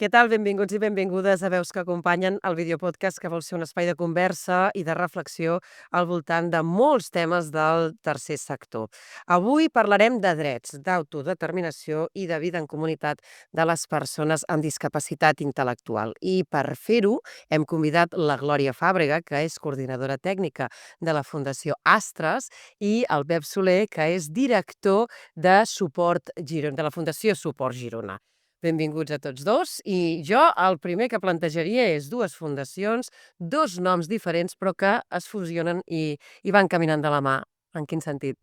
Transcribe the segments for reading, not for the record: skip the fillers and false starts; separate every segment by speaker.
Speaker 1: Què tal? Benvinguts i benvingudes a Veus que acompanyen el videopodcast que vol ser un espai de conversa i de reflexió al voltant de molts temes del tercer sector. Avui parlarem de drets, d'autodeterminació i de vida en comunitat de les persones amb discapacitat intel·lectual. I per fer-ho hem convidat la Glòria Fàbrega, que és coordinadora tècnica de la Fundació Astres, i el Pep Soler, que és director de Suport Girona, de la Fundació Suport Girona. Benvinguts a tots dos. I jo el primer que plantejaria és dues fundacions, dos noms diferents, però que es fusionen i van caminant de la mà. En quin sentit?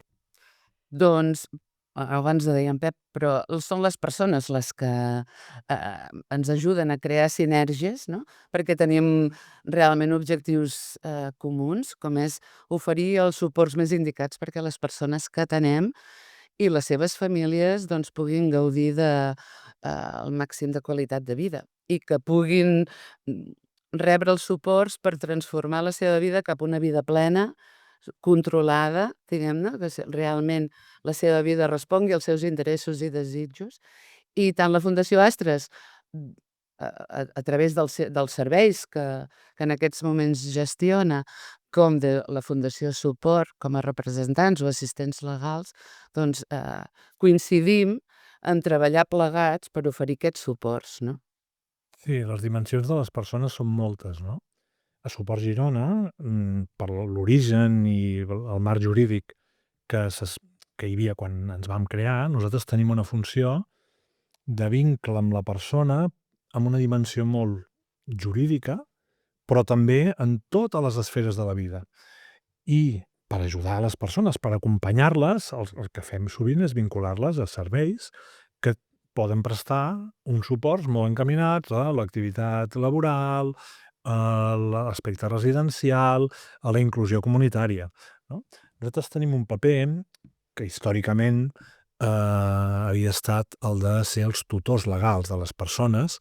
Speaker 2: Doncs, abans ho deia en Pep, però són les persones les que ens ajuden a crear sinergies, no? Perquè tenim realment objectius comuns, com és oferir els suports més indicats perquè les persones que atenem i les seves famílies doncs, puguin gaudir el màxim de qualitat de vida i que puguin rebre els suports per transformar la seva vida cap a una vida plena, controlada, diguem-ne, que realment la seva vida respongui als seus interessos i desitjos. I tant la Fundació Astres, mm, a través dels serveis que en aquests moments gestiona, com de la Fundació Suport, com a representants o assistents legals, doncs coincidim en treballar plegats per oferir aquests suports, no?
Speaker 3: Sí, les dimensions de les persones són moltes, no? A Suport Girona, per l'origen i el marc jurídic que hi havia quan ens vam crear, nosaltres tenim una funció de vincle amb la persona amb una dimensió molt jurídica, però també en totes les esferes de la vida. I per ajudar a les persones, per acompanyar-les, el que fem sovint és vincular-les a serveis que poden prestar uns suports molt encaminats a l'activitat laboral, a l'aspecte residencial, a la inclusió comunitària, no? Nosaltres tenim un paper que històricament havia estat el de ser els tutors legals de les persones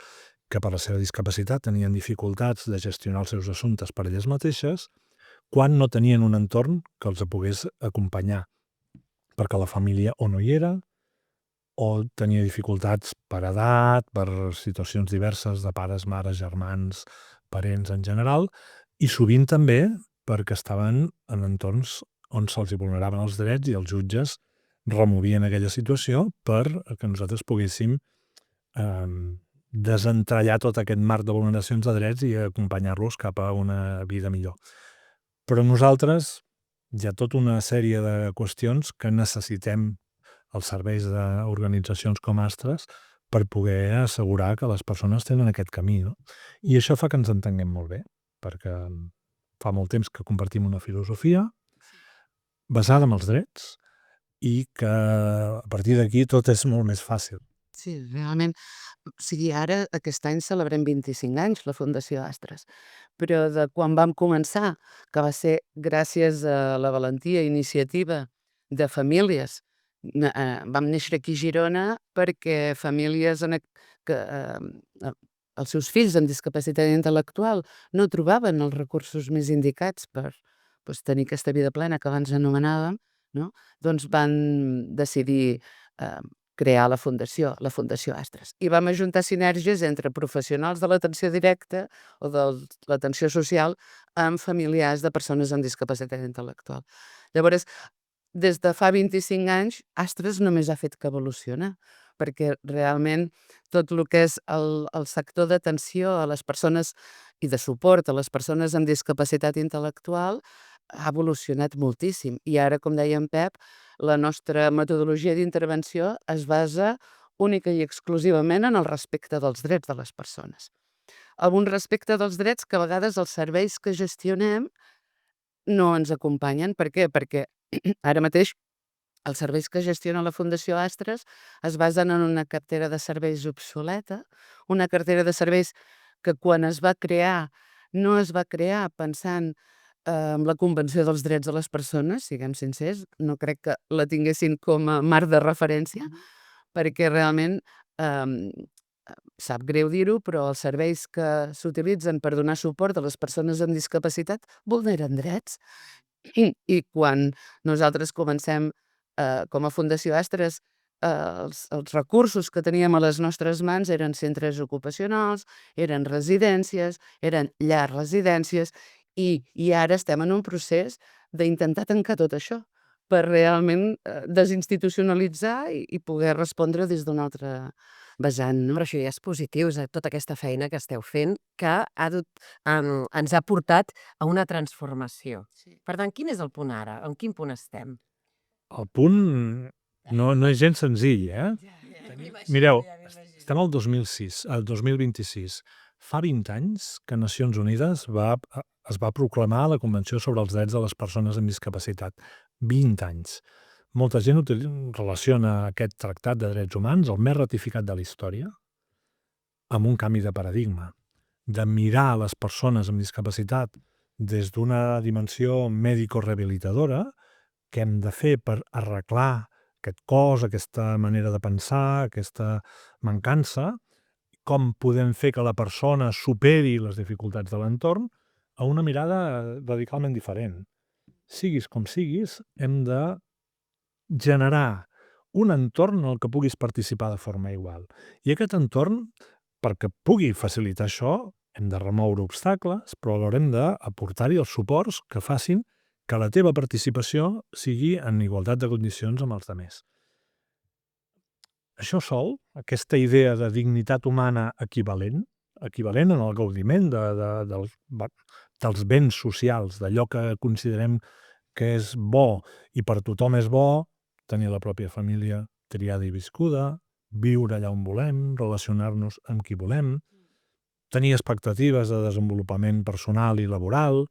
Speaker 3: que per la seva discapacitat tenien dificultats de gestionar els seus assumptes per elles mateixes quan no tenien un entorn que els pogués acompanyar, perquè la família o no hi era, o tenia dificultats per edat, per situacions diverses de pares, mares, germans, parents en general, i sovint també perquè estaven en entorns on se'ls vulneraven els drets i els jutges removien aquella situació per que nosaltres poguéssim desentrallar tot aquest marc de vulneracions de drets i acompanyar-los cap a una vida millor. Però nosaltres hi ha tota una sèrie de qüestions que necessitem els serveis d'organitzacions com Astres per poder assegurar que les persones tenen aquest camí, no? I això fa que ens entenguem molt bé, perquè fa molt temps que compartim una filosofia basada en els drets i que a partir d'aquí tot és molt més fàcil.
Speaker 2: Sí, realment. O sigui, ara, aquest any, celebrem 25 anys, la Fundació Astres. Però de quan vam començar, que va ser gràcies a la valentia i iniciativa de famílies, vam néixer aquí a Girona perquè famílies que els seus fills amb discapacitat intel·lectual no trobaven els recursos més indicats per tenir aquesta vida plena que abans anomenàvem, no? Doncs van decidir crear la Fundació Astres. I vam ajuntar sinergies entre professionals de l'atenció directa o de l'atenció social amb familiars de persones amb discapacitat intel·lectual. Llavors, des de fa 25 anys, Astres només ha fet que evolucionar, perquè realment tot el que és el sector d'atenció a les persones i de suport a les persones amb discapacitat intel·lectual ha evolucionat moltíssim. I ara, com deia en Pep, la nostra metodologia d'intervenció es basa única i exclusivament en el respecte dels drets de les persones. Amb un respecte dels drets que a vegades els serveis que gestionem no ens acompanyen. Per què? Perquè ara mateix els serveis que gestiona la Fundació Astres es basen en una cartera de serveis obsoleta, una cartera de serveis que quan es va crear no es va crear pensant amb la Convenció dels Drets de les Persones, siguem sincers, no crec que la tinguessin com a marc de referència, perquè realment, sap greu dir-ho, però els serveis que s'utilitzen per donar suport a les persones amb discapacitat vulneren drets. I quan nosaltres comencem com a Fundació Astres els recursos que teníem a les nostres mans eren centres ocupacionals, eren residències, eren llars residències, i ara estem en un procés d'intentar tancar tot això per realment desinstitucionalitzar i poder respondre des d'un altre vessant, no?
Speaker 1: Però això ja és positiu, tota aquesta feina que esteu fent, que ens ha portat a una transformació.
Speaker 2: Sí.
Speaker 1: Per tant, quin és el punt ara? En quin punt estem?
Speaker 3: El punt no és gens senzill, eh? Mireu, estem al 2006, al 2026. Fa 20 anys que Nacions Unides es va proclamar la Convenció sobre els Drets de les Persones amb Discapacitat. 20 anys. Molta gent relaciona aquest tractat de drets humans, el més ratificat de la història, amb un canvi de paradigma, de mirar a les persones amb discapacitat des d'una dimensió mèdico-rehabilitadora, què hem de fer per arreglar aquest cos, aquesta manera de pensar, aquesta mancança, com podem fer que la persona superi les dificultats de l'entorn, a una mirada radicalment diferent. Siguis com siguis, hem de generar un entorn en el que puguis participar de forma igual. I aquest entorn, perquè pugui facilitar això, hem de remoure obstacles, però alhora hem d'aportar-hi els suports que facin que la teva participació sigui en igualtat de condicions amb els altres. Això sol, aquesta idea de dignitat humana equivalent en el gaudiment dels béns socials, d'allò que considerem que és bo i per tothom és bo, tenir la pròpia família triada i viscuda, viure allà on volem, relacionar-nos amb qui volem, tenir expectatives de desenvolupament personal i laboral,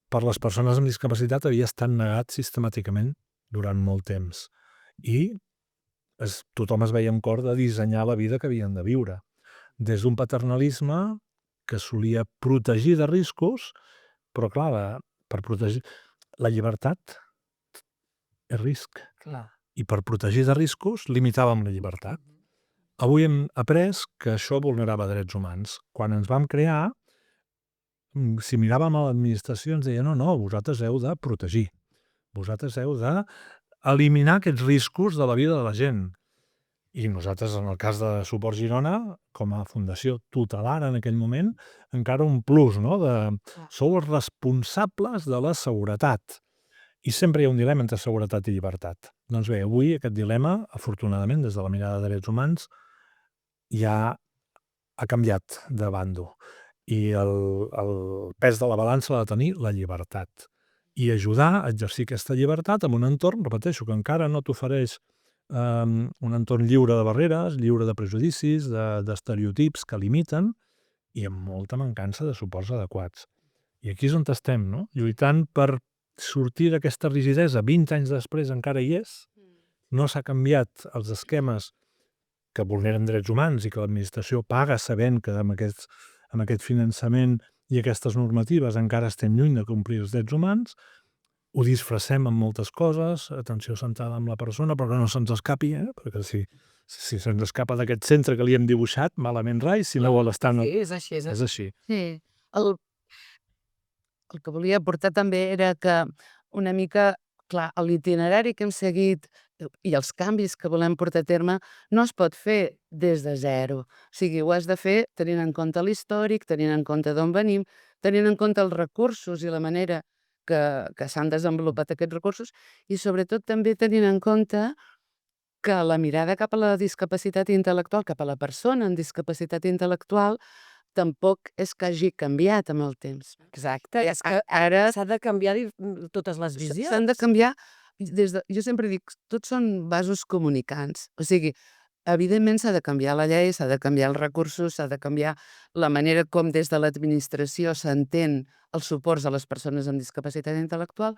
Speaker 3: per les persones amb discapacitat havia estat negat sistemàticament durant molt temps. I tothom es veia amb cor de dissenyar la vida que havien de viure. Des d'un paternalisme que solia protegir de riscos, però clar, per protegir la llibertat és risc.
Speaker 1: Clar.
Speaker 3: I per protegir de riscos limitàvem la llibertat. Avui hem après que això vulnerava drets humans. Quan ens vam crear, si miràvem a l'administració ens deia no, vosaltres heu de protegir. Vosaltres heu d'eliminar aquests riscos de la vida de la gent. I nosaltres, en el cas de Suport Girona, com a fundació tutelar en aquell moment, encara un plus, no? Sou els responsables de la seguretat. I sempre hi ha un dilema entre seguretat i llibertat. Doncs bé, avui aquest dilema, afortunadament, des de la mirada de drets humans, ja ha canviat de bàndol. I el pes de la balança l'ha de tenir la llibertat. I ajudar a exercir aquesta llibertat en un entorn, repeteixo, que encara no t'ofereix un entorn lliure de barreres, lliure de prejudicis, d'estereotips que limiten i amb molta mancança de suports adequats. I aquí és on estem, no? Lluitant per sortir d'aquesta rigidesa. 20 anys després encara hi és. No s'ha canviat els esquemes que vulneren drets humans i que l'administració paga sabent que amb aquest finançament i aquestes normatives encara estem lluny de complir els drets humans. Ho disfressem amb moltes coses, atenció centrada en la persona, però que no se'ns escapi, perquè si se'ns escapa d'aquest centre que li hem dibuixat, malament rai, si no vol estar...
Speaker 1: Sí, és així.
Speaker 3: És així.
Speaker 2: Sí. El que volia aportar també era que una mica, clar, l'itinerari que hem seguit i els canvis que volem portar a terme no es pot fer des de zero. O sigui, ho has de fer tenint en compte l'històric, tenint en compte d'on venim, tenint en compte els recursos i la manera que s'han desenvolupat aquests recursos i sobretot també tenint en compte que la mirada cap a la discapacitat intel·lectual, cap a la persona amb discapacitat intel·lectual, tampoc és que hagi canviat amb el temps.
Speaker 1: Exacte, és que ara s'ha de canviar totes les visions.
Speaker 2: S'han de canviar, jo sempre dic, tots són vasos comunicants. O sigui, evidentment s'ha de canviar la llei, s'ha de canviar els recursos, s'ha de canviar la manera com des de l'administració s'entén els suports a les persones amb discapacitat intel·lectual,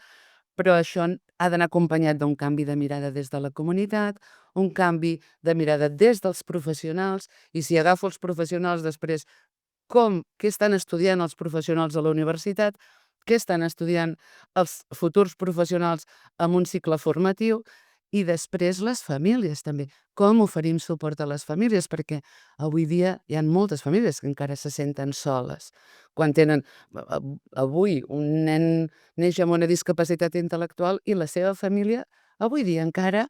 Speaker 2: però això ha d'anar acompanyat d'un canvi de mirada des de la comunitat, un canvi de mirada des dels professionals, i si agafo els professionals després, què estan estudiant els professionals a la universitat, què estan estudiant els futurs professionals en un cicle formatiu, i després les famílies també. Com oferim suport a les famílies? Perquè avui dia hi ha moltes famílies que encara se senten soles. Quan tenen... Avui un nen neix amb una discapacitat intel·lectual i la seva família avui dia encara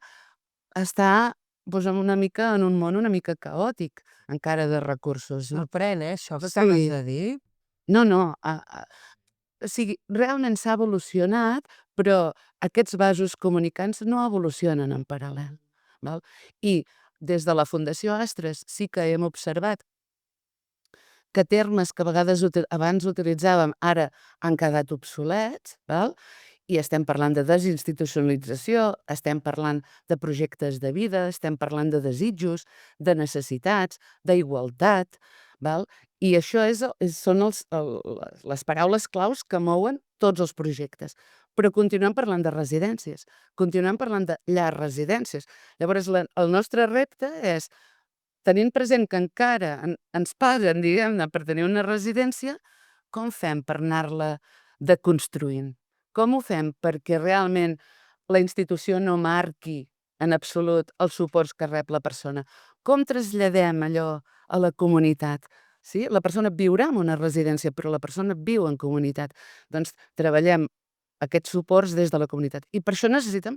Speaker 2: està en un món una mica caòtic, encara de recursos.
Speaker 1: Sorprèn, això que acabes de dir.
Speaker 2: No, o sigui, realment s'ha evolucionat, però aquests vasos comunicants no evolucionen en paral·lel. Val? I des de la Fundació Astres sí que hem observat que termes que a vegades abans utilitzàvem ara han quedat obsolets, val? I estem parlant de desinstitucionalització, estem parlant de projectes de vida, estem parlant de desitjos, de necessitats, d'igualtat, val? I això són les paraules claus que mouen tots els projectes. Però continuem parlant de residències, continuem parlant de llars residències. Llavors, el nostre repte és, tenint present que encara ens paguen, diguem-ne, per tenir una residència, com fem per anar-la deconstruint? Com ho fem perquè realment la institució no marqui en absolut els suports que rep la persona? Com traslladem allò a la comunitat? Sí? La persona viurà en una residència, però la persona viu en comunitat. Doncs treballem aquests suports des de la comunitat. I per això necessitem,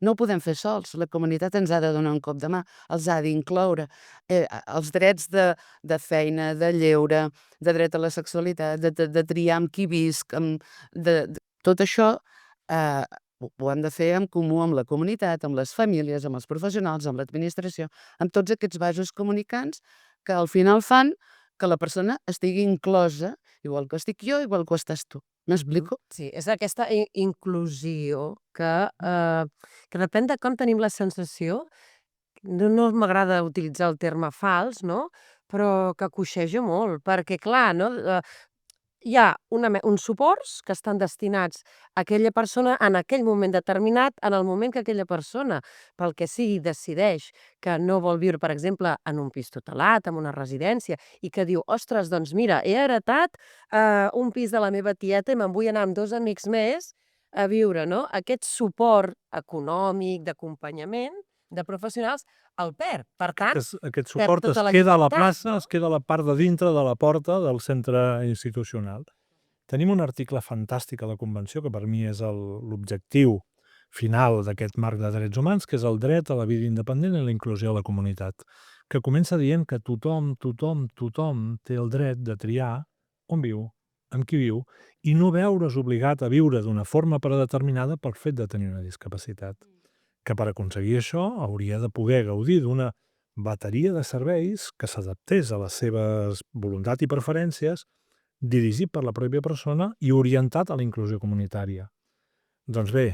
Speaker 2: no ho podem fer sols, la comunitat ens ha de donar un cop de mà, els ha d'incloure. Els drets de feina, de lleure, de dret a la sexualitat, de triar amb qui visc, tot això ho hem de fer en comú amb la comunitat, amb les famílies, amb els professionals, amb l'administració, amb tots aquests vasos comunicants que al final fan que la persona estigui inclosa, igual que estic jo, igual que ho estàs tu. M'explico?
Speaker 1: Sí, és aquesta inclusió que depèn de com tenim la sensació, no m'agrada utilitzar el terme fals, no? Però que coixeja molt, perquè clar, no? Hi ha uns suports que estan destinats a aquella persona en aquell moment determinat, en el moment que aquella persona, pel que sigui, decideix que no vol viure, per exemple, en un pis tutelat, en una residència, i que diu, ostres, doncs mira, he heretat un pis de la meva tieta i me'n vull anar amb 2 amics més a viure, no? Aquest suport econòmic, d'acompanyament, de professionals, el perd. Per tant,
Speaker 3: Aquest
Speaker 1: perd
Speaker 3: suport es
Speaker 1: tota la
Speaker 3: queda a la
Speaker 1: llibertat,
Speaker 3: plaça,
Speaker 1: no?
Speaker 3: es queda a la part de dintre de la porta del centre institucional. Tenim un article fantàstic a la Convenció, que per mi és l'objectiu final d'aquest marc de drets humans, que és el dret a la vida independent i la inclusió a la comunitat, que comença dient que tothom té el dret de triar on viu, amb qui viu, i no veure's obligat a viure d'una forma predeterminada pel fet de tenir una discapacitat. Que per aconseguir això hauria de poder gaudir d'una bateria de serveis que s'adaptés a les seves voluntats i preferències, dirigit per la pròpia persona i orientat a la inclusió comunitària. Doncs bé,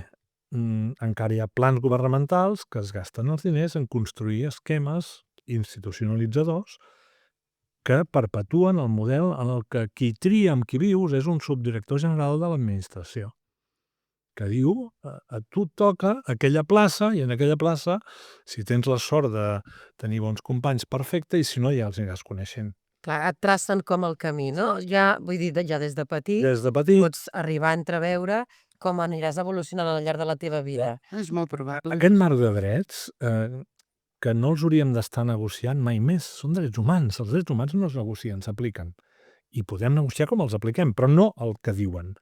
Speaker 3: encara hi ha plans governamentals que es gasten els diners en construir esquemes institucionalitzadors que perpetuen el model en el que qui tria amb qui vius és un subdirector general de l'administració, que diu, a tu et toca aquella plaça, i en aquella plaça, si tens la sort de tenir bons companys, perfecte, i si no, ja els aniràs coneixent.
Speaker 1: Clar, et tracen com el camí, no? Ja, vull dir, ja des de petit
Speaker 3: Des de petit,
Speaker 1: pots arribar a entreveure com aniràs evolucionant al llarg de la teva vida.
Speaker 2: És molt probable.
Speaker 3: aquest marc de drets, que no els hauríem d'estar negociant mai més, són drets humans. Els drets humans no es negocien, s'apliquen. I podem negociar com els apliquem, però no el que diuen.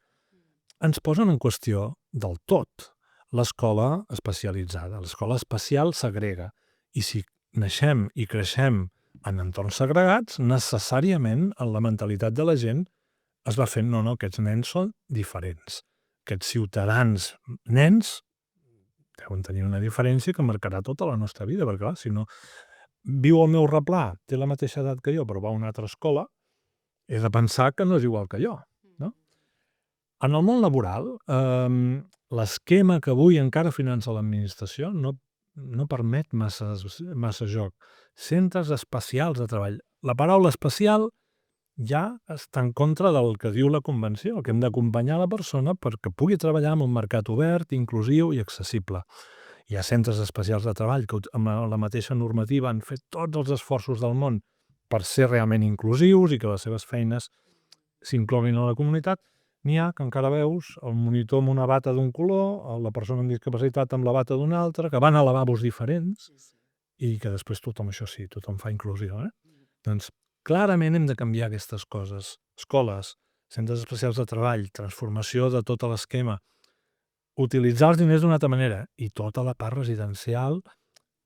Speaker 3: Ens posen en qüestió del tot l'escola especialitzada. L'escola especial segrega. I si naixem i creixem en entorns segregats, necessàriament en la mentalitat de la gent es va fent, no, aquests nens són diferents. Aquests ciutadans nens deuen tenir una diferència que marcarà tota la nostra vida, perquè clar, si no viu al meu replà, té la mateixa edat que jo, però va a una altra escola, he de pensar que no és igual que jo. No? En el món laboral, l'esquema que avui encara finança l'administració no permet massa joc. Centres especials de treball. La paraula especial ja està en contra del que diu la Convenció, que hem d'acompanyar la persona perquè pugui treballar en un mercat obert, inclusiu i accessible. Hi ha centres especials de treball que amb la mateixa normativa han fet tots els esforços del món per ser realment inclusius i que les seves feines s'incloguin a la comunitat. N'hi ha que encara veus el monitor amb una bata d'un color, la persona amb discapacitat amb la bata d'un altre, que van a lavabos diferents i que després tothom, això sí, tothom fa inclusió. Doncs clarament hem de canviar aquestes coses. Escoles, centres especials de treball, transformació de tot l'esquema, utilitzar els diners d'una altra manera i tota la part residencial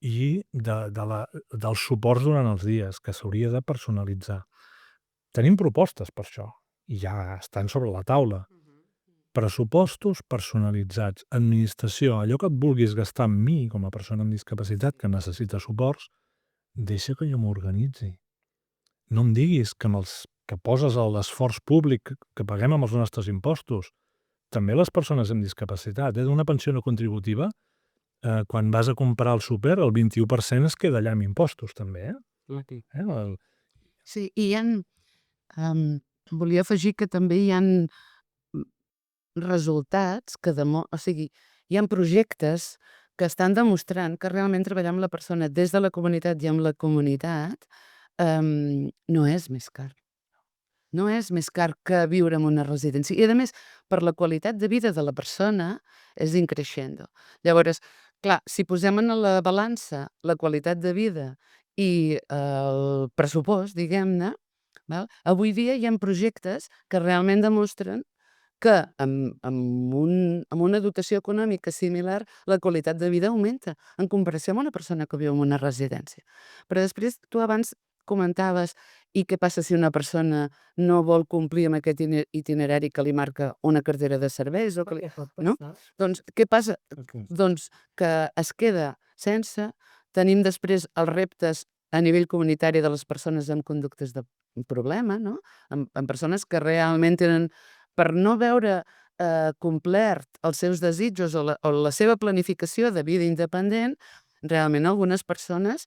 Speaker 3: i dels suports durant els dies, que s'hauria de personalitzar. Tenim propostes per això, i ja estan sobre la taula. Pressupostos personalitzats, administració, allò que et vulguis gastar amb mi, com a persona amb discapacitat que necessita suports, deixa que jo m'organitzi. No em diguis que poses l'esforç públic que paguem amb els nostres impostos, també les persones amb discapacitat, d'una pensió no contributiva, quan vas a comprar el súper, el 21% es queda allà amb impostos, també,
Speaker 2: Sí, i volia afegir que també hi ha resultats que o sigui, hi ha projectes que estan demostrant que realment treballar amb la persona des de la comunitat i amb la comunitat no és més car. No és més car que viure en una residència. I, a més, per la qualitat de vida de la persona és increixent. Llavors, clar, si posem en la balança la qualitat de vida i el pressupost, diguem-ne, avui dia hi ha projectes que realment demostren que amb una dotació econòmica similar la qualitat de vida augmenta en comparació amb una persona que viu en una residència. Però després tu abans comentaves i què passa si una persona no vol complir amb aquest itinerari que li marca una cartera de serveis o que no? Doncs què passa? Doncs que es queda sense. Tenim després els reptes a nivell comunitari de les persones amb conductes de problema, no? Amb persones que realment tenen, per no veure complert els seus desitjos o la seva planificació de vida independent, realment algunes persones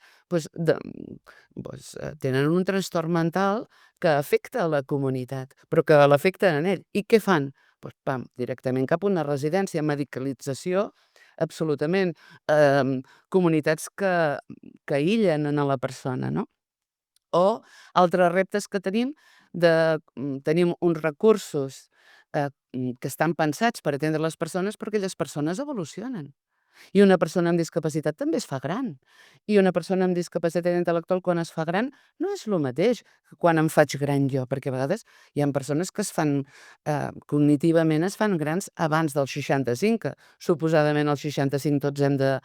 Speaker 2: tenen un trastorn mental que afecta la comunitat, però que l'afecta en ell. I què fan? Pam, directament cap a una residència, medicalització, absolutament, comunitats que aïllen a la persona, no? O altres reptes que tenim, tenim uns recursos que estan pensats per atendre les persones, però aquelles persones evolucionen. I una persona amb discapacitat també es fa gran. I una persona amb discapacitat intel·lectual, quan es fa gran, no és el mateix que quan em faig gran jo, perquè a vegades hi ha persones que es fan, cognitivament es fan grans abans dels 65, que suposadament als 65 tots hem de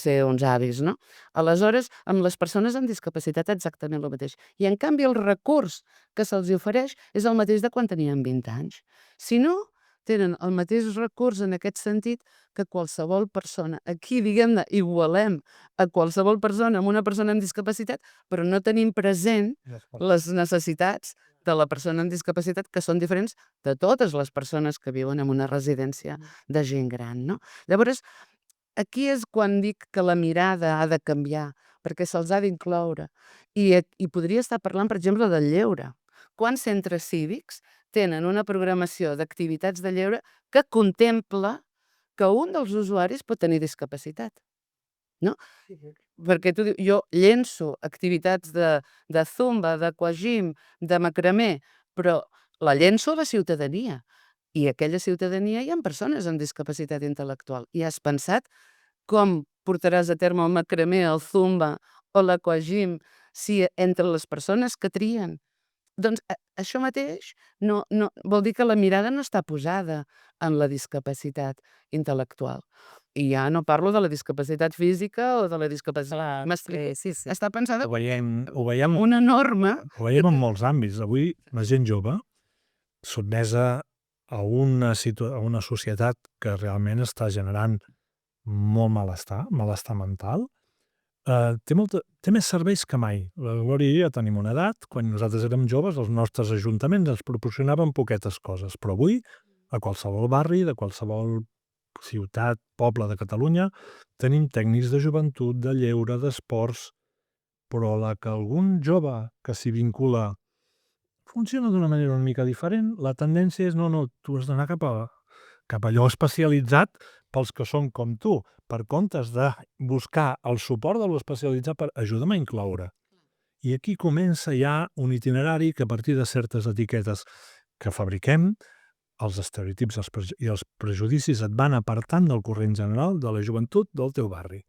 Speaker 2: ser uns avis, no? Aleshores, amb les persones amb discapacitat exactament el mateix. I en canvi el recurs que se'ls ofereix és el mateix de quan tenien 20 anys. Si no, tenen el mateix recurs en aquest sentit que qualsevol persona. Aquí, diguem-ne, igualem a qualsevol persona amb una persona amb discapacitat, però no tenim present les necessitats de la persona amb discapacitat, que són diferents de totes les persones que viuen en una residència de gent gran, no? Llavors, aquí és quan dic que la mirada ha de canviar, perquè se'ls ha d'incloure. I podria estar parlant, per exemple, del lleure. Quants centres cívics tenen una programació d'activitats de lleure que contempla que un dels usuaris pot tenir discapacitat, no? Perquè tu dius, jo llenço activitats de zumba, d'aquagym, de macramé, però la llenço a la ciutadania. I a aquella ciutadania hi ha persones amb discapacitat intel·lectual. I has pensat com portaràs a terme el macramé, el zumba o l'aquagym si entre les persones que trien. Doncs això mateix vol dir que la mirada no està posada en la discapacitat intel·lectual. I ja no parlo de la discapacitat física o de la discapacitat...
Speaker 1: Sí.
Speaker 2: Està pensada
Speaker 3: Ho veiem
Speaker 2: una norma.
Speaker 3: en molts àmbits. Avui la gent jove, sotmesa a una societat que realment està generant molt malestar mental, té més serveis que mai. La Glòria i jo ja tenim una edat, quan nosaltres érem joves els nostres ajuntaments ens proporcionaven poquetes coses, però avui a qualsevol barri, de qualsevol ciutat, poble de Catalunya, tenim tècnics de joventut, de lleure, d'esports, però la que algun jove que s'hi vincula funciona d'una manera una mica diferent, la tendència és no, tu has d'anar cap a allò especialitzat pels que són com tu, per comptes de buscar el suport de l'especialitzat per ajuda'm a incloure. I aquí comença ja un itinerari que a partir de certes etiquetes que fabriquem, els estereotips i els prejudicis et van apartant del corrent general de la joventut del teu barri.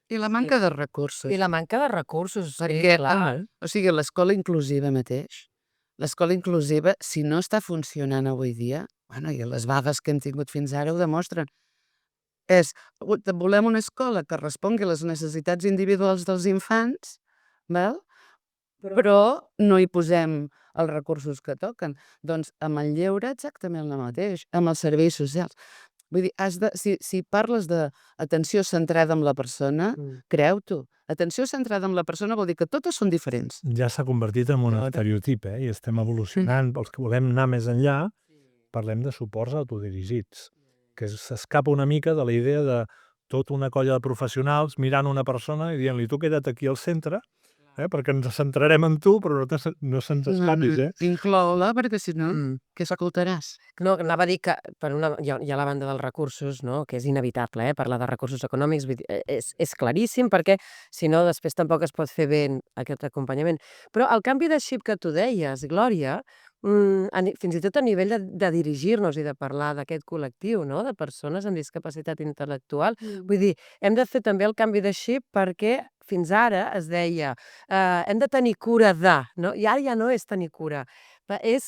Speaker 2: I la manca de recursos.
Speaker 1: I la manca de recursos,
Speaker 2: perquè, o sigui, l'escola inclusiva mateix, l'escola inclusiva, si no està funcionant avui dia, i les vagues que hem tingut fins ara ho demostren, volem una escola que respongui a les necessitats individuals dels infants, val? Però no hi posem els recursos que toquen. Doncs amb el lleure exactament el mateix, amb els serveis socials. Vull dir, si parles d'atenció centrada en la persona, creu-t'ho. Atenció centrada en la persona vol dir que totes són diferents.
Speaker 3: Ja s'ha convertit en un estereotip, i estem evolucionant. Els que volem anar més enllà, parlem de suports autodirigits, que s'escapa una mica de la idea de tota una colla de professionals mirant una persona i dient-li tu queda't aquí al centre, perquè ens centrarem en tu, però no se'ns escapis.
Speaker 2: Inclou-la, perquè si no, què escoltaràs?
Speaker 1: No, anava a dir que hi ha la banda dels recursos, no? Que és inevitable, parlar de recursos econòmics, vull dir, és claríssim, perquè si no després tampoc es pot fer bé aquest acompanyament. Però el canvi de xip que tu deies, Glòria, fins i tot a nivell de dirigir-nos i de parlar d'aquest col·lectiu, no? De persones amb discapacitat intel·lectual, vull dir, hem de fer també el canvi de xip perquè fins ara es deia hem de tenir cura de, no? I ara ja no és tenir cura, és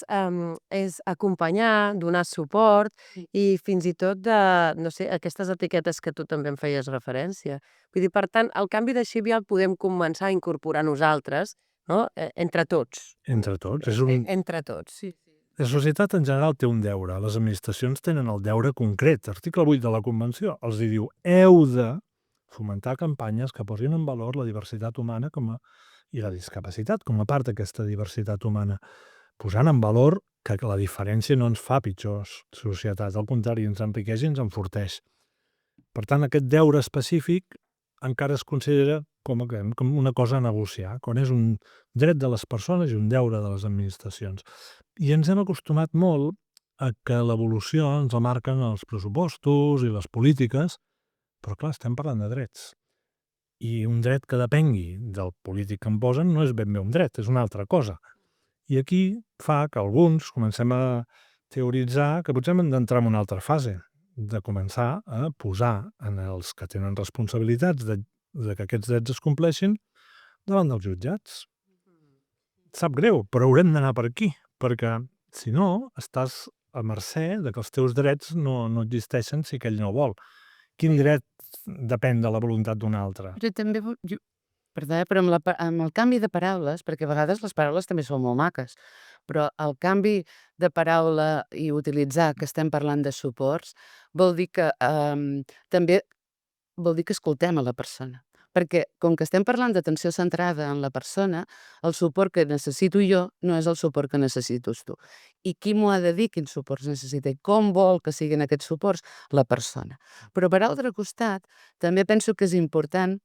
Speaker 1: acompanyar, donar suport i fins i tot de, no sé, aquestes etiquetes que tu també em feies referència. Vull dir, per tant, el canvi de xip ja el podem començar a incorporar nosaltres, no? Entre tots.
Speaker 3: Entre tots.
Speaker 1: Entre tots, sí.
Speaker 3: La societat en general té un deure. Les administracions tenen el deure concret. Article 8 de la Convenció els diu heu de fomentar campanyes que posin en valor la diversitat humana i la discapacitat com a part d'aquesta diversitat humana, posant en valor que la diferència no ens fa pitjors societats, al contrari, ens enriqueix i ens enforteix. Per tant, aquest deure específic encara es considera com una cosa a negociar, quan és un dret de les persones i un deure de les administracions. I ens hem acostumat molt a que l'evolució ens la marquen els pressupostos i les polítiques, però clar, estem parlant de drets. I un dret que depengui del polític que em posen no és ben bé un dret, és una altra cosa. I aquí fa que alguns comencem a teoritzar que potser hem d'entrar en una altra fase, de començar a posar en els que tenen responsabilitats de que aquests drets es compleixin davant dels jutjats. Sap greu, però haurem d'anar per aquí, perquè si no estàs a mercè de que els teus drets no existeixen si aquell no vol. Quin dret depèn de la voluntat d'un altre?
Speaker 2: Però també, però amb el canvi de paraules, perquè a vegades les paraules també són molt maques, però el canvi de paraula i utilitzar que estem parlant de suports vol dir que també vol dir que escoltem a la persona. Perquè com que estem parlant d'atenció centrada en la persona, el suport que necessito jo no és el suport que necessites tu. I qui m'ho ha de dir quins suports necessita i com vol que siguin aquests suports? La persona. Però per altre costat, també penso que és important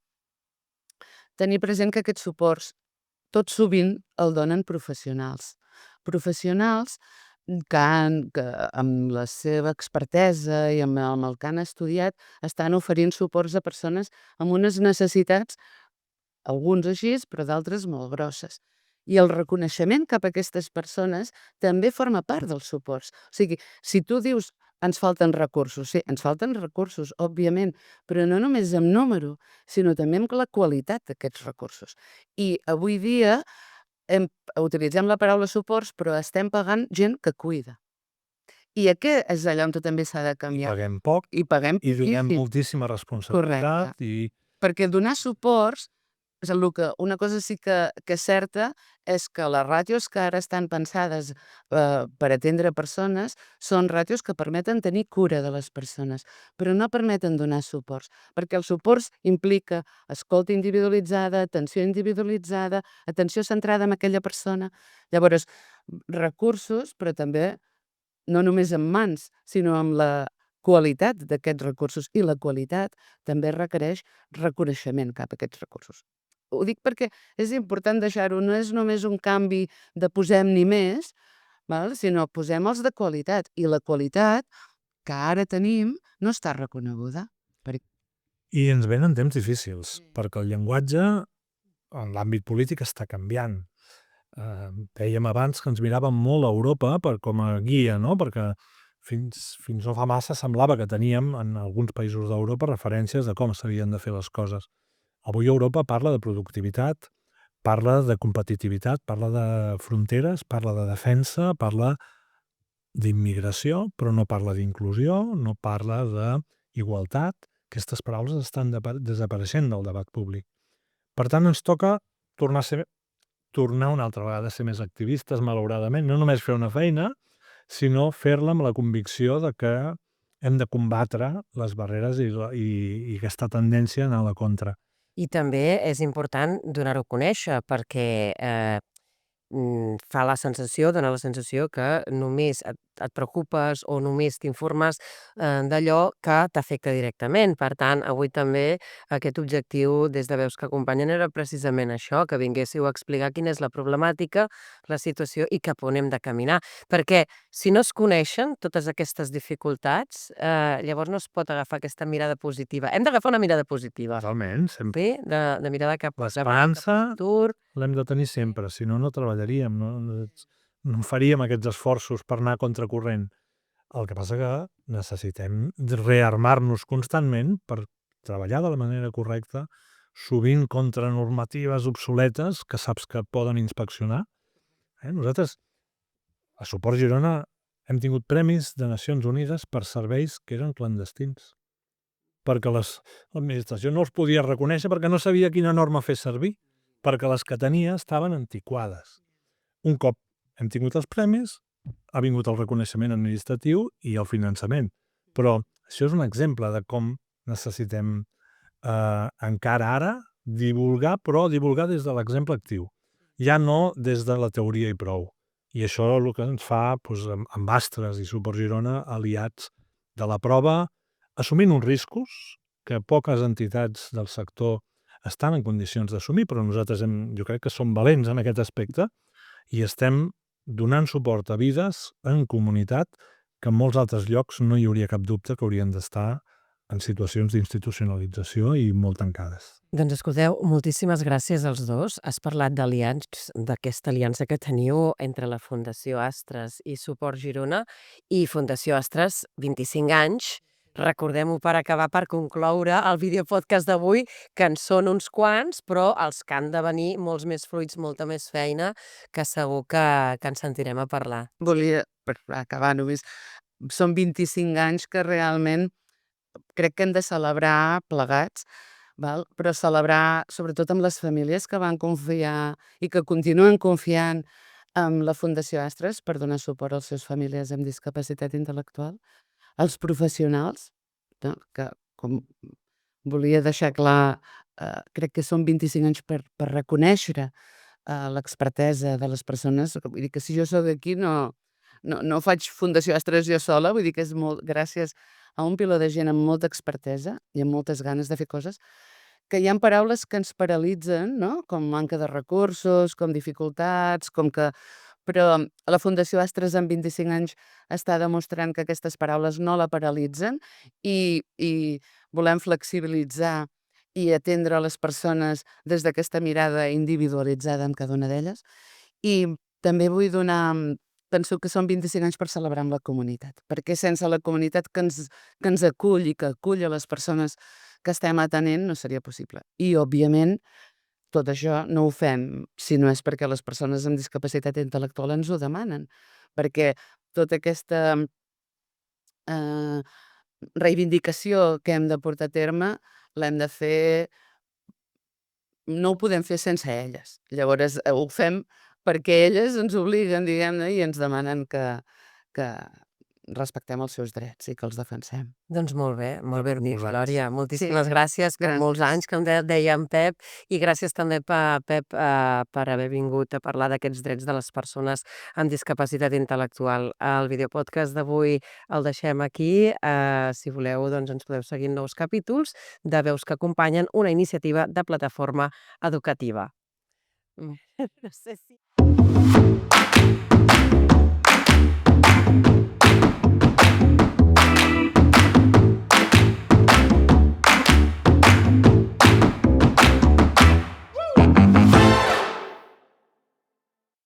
Speaker 2: tenir present que aquests suports tot sovint el donen professionals. Professionals que amb la seva expertesa i amb el que han estudiat estan oferint suports a persones amb unes necessitats, alguns així, però d'altres molt grosses. I el reconeixement cap a aquestes persones també forma part dels suports. O sigui, si tu dius ens falten recursos, sí, ens falten recursos, òbviament, però no només amb número, sinó també amb la qualitat d'aquests recursos. I avui dia utilitzem la paraula suports, però estem pagant gent que cuida. I aquest és allà on també s'ha de canviar.
Speaker 3: Paguem poc
Speaker 2: I paguem
Speaker 3: i donem
Speaker 2: poquíssim.
Speaker 3: moltíssima responsabilitat.
Speaker 2: Correcte. Perquè donar suports, una cosa sí que és certa, és que les ràtios que ara estan pensades per atendre persones són ràtios que permeten tenir cura de les persones, però no permeten donar suports, perquè els suports implica escolta individualitzada, atenció individualitzada, atenció centrada en aquella persona. Llavors, recursos, però també no només en mans, sinó amb la qualitat d'aquests recursos. I la qualitat també requereix reconeixement cap a aquests recursos. Ho dic perquè és important deixar-ho, no és només un canvi de posem-n'hi més, sinó posem-los de qualitat. I la qualitat que ara tenim no està reconeguda.
Speaker 3: I ens venen temps difícils, perquè el llenguatge en l'àmbit polític està canviant. Dèiem abans que ens miràvem molt a Europa com a guia, no? Perquè fins no fa massa semblava que teníem en alguns països d'Europa referències de com s'havien de fer les coses. Avui Europa parla de productivitat, parla de competitivitat, parla de fronteres, parla de defensa, parla d'immigració, però no parla d'inclusió, no parla igualtat, aquestes paraules estan desapareixent del debat públic. Per tant, ens toca tornar una altra vegada a ser més activistes, malauradament, no només fer una feina, sinó fer-la amb la convicció de que hem de combatre les barreres i aquesta tendència a anar a la contra.
Speaker 1: I també és important donar-ho a conèixer perquè fa la sensació, dona la sensació que només et preocupes o només t'informes d'allò que t'afecta directament. Per tant, avui també aquest objectiu des de Veus que Acompanyen era precisament això, que vinguéssiu a explicar quina és la problemàtica, la situació i cap on hem de caminar. Perquè si no es coneixen totes aquestes dificultats, llavors no es pot agafar aquesta mirada positiva. Hem d'agafar una mirada positiva.
Speaker 3: Realment, sempre.
Speaker 1: Bé, de mirada cap al
Speaker 3: L'esperança
Speaker 1: futur.
Speaker 3: l'hem de tenir sempre, si no, no treballaríem, no faríem aquests esforços per anar a contracorrent. El que passa que necessitem rearmar-nos constantment per treballar de la manera correcta, sovint contra normatives obsoletes que saps que poden inspeccionar. Nosaltres, a Suport Girona, hem tingut premis de Nacions Unides per serveis que eren clandestins, perquè l'administració no els podia reconèixer perquè no sabia quina norma fer servir, perquè les que tenia estaven antiquades. Un cop hem tingut els premis, ha vingut el reconeixement administratiu i el finançament. Però això és un exemple de com necessitem encara ara divulgar, però divulgar des de l'exemple actiu, ja no des de la teoria i prou. I això és el que ens fa, amb Astres i Suport Girona, aliats de la prova, assumint uns riscos que poques entitats del sector estan en condicions d'assumir, però nosaltres jo crec que som valents en aquest aspecte i estem donant suport a vides en comunitat que en molts altres llocs no hi hauria cap dubte que haurien d'estar en situacions d'institucionalització i molt tancades.
Speaker 1: Doncs escolteu, moltíssimes gràcies als dos. Has parlat d'aquesta aliança que teniu entre la Fundació Astres i Suport Girona i Fundació Astres, 25 anys. Recordem-ho per acabar, per concloure el videopodcast d'avui, que en són uns quants, però els que han de venir molts més fruits, molta més feina, que segur que ens sentirem a parlar.
Speaker 2: Volia, per acabar només, són 25 anys que realment crec que hem de celebrar plegats, però celebrar sobretot amb les famílies que van confiar i que continuen confiant en la Fundació Astres per donar suport als seus famílies amb discapacitat intel·lectual, els professionals, que com volia deixar clar, crec que són 25 anys per reconèixer l'expertesa de les persones. Vull dir que si jo soc aquí no faig Fundació Astres jo sola, vull dir que és molt gràcies a un piló de gent amb molta expertesa i amb moltes ganes de fer coses, que hi ha paraules que ens paralitzen, no? Com manca de recursos, com dificultats, però la Fundació Astres en 25 anys està demostrant que aquestes paraules no la paralitzen i volem flexibilitzar i atendre les persones des d'aquesta mirada individualitzada amb cada una d'elles. I també vull penso que són 25 anys per celebrar amb la comunitat, perquè sense la comunitat que ens acull i que acull a les persones que estem atenent no seria possible. I, òbviament, tot això no ho fem si no és perquè les persones amb discapacitat intel·lectual ens ho demanen, perquè tota aquesta reivindicació que hem de portar a terme l'hem de fer, no ho podem fer sense elles. Llavors ho fem perquè elles ens obliguen, diguem-ne, i ens demanen que respectem els seus drets i que els defensem.
Speaker 1: Doncs molt bé dit, Glòria. Moltíssimes
Speaker 2: Sí,
Speaker 1: gràcies per molts anys, com deia en Pep, i gràcies també, Pep, per haver vingut a parlar d'aquests drets de les persones amb discapacitat intel·lectual. El videopodcast d'avui el deixem aquí. Si voleu, doncs ens podeu seguir en nous capítols de Veus que Acompanyen, una iniciativa de plataforma educativa. No sé si...